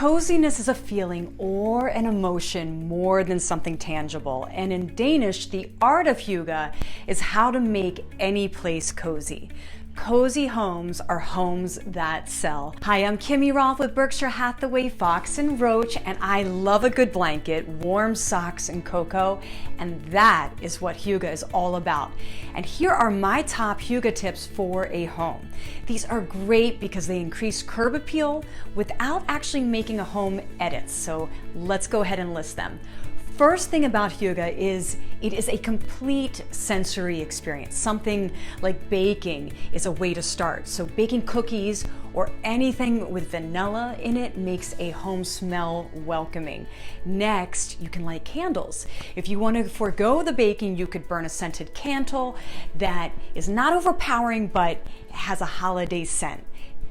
Coziness is a feeling or an emotion more than something tangible. And in Danish, the art of hygge is how to make any place cozy. Cozy homes are homes that sell. Hi, I'm Kimmy Rolph with Berkshire Hathaway, Fox & Roach, and I love a good blanket, warm socks, and cocoa, and that is what hygge is all about. And here are my top hygge tips for a home. These are great because they increase curb appeal without actually making a home edit, so let's go ahead and list them. First thing about hygge is it is a complete sensory experience. Something like baking is a way to start. So baking cookies or anything with vanilla in it makes a home smell welcoming. Next, you can light candles. If you want to forego the baking, you could burn a scented candle that is not overpowering but has a holiday scent.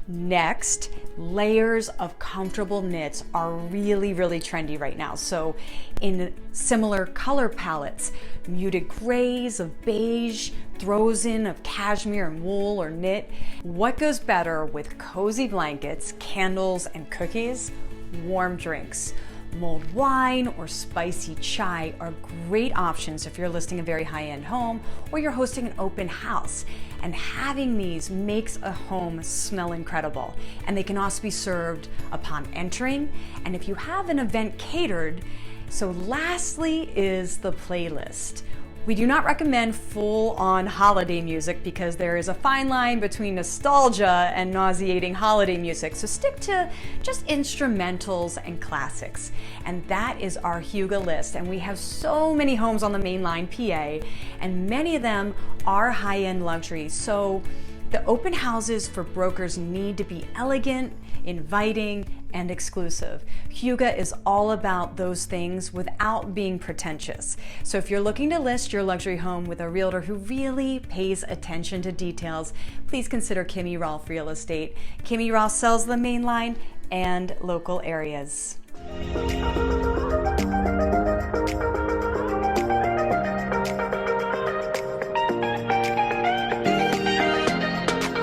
Next, layers of comfortable knits are really trendy right now. So in similar color palettes, muted grays of beige, throws in of cashmere and wool or knit. What goes better with cozy blankets, candles, and cookies? Warm drinks. Mulled wine or spicy chai are great options if you're listing a very high-end home or you're hosting an open house. And having these makes a home smell incredible. And they can also be served upon entering. And if you have an event catered, so lastly is the playlist. We do not recommend full-on holiday music because there is a fine line between nostalgia and nauseating holiday music, so stick to just instrumentals and classics. And that is our hygge list, and we have so many homes on the main line PA, and many of them are high-end luxury, so the open houses for brokers need to be elegant, inviting, and exclusive. Hygge is all about those things without being pretentious. So if you're looking to list your luxury home with a realtor who really pays attention to details, please consider Kimmy Rolph Real Estate. Kimmy Rolph sells the main line and local areas.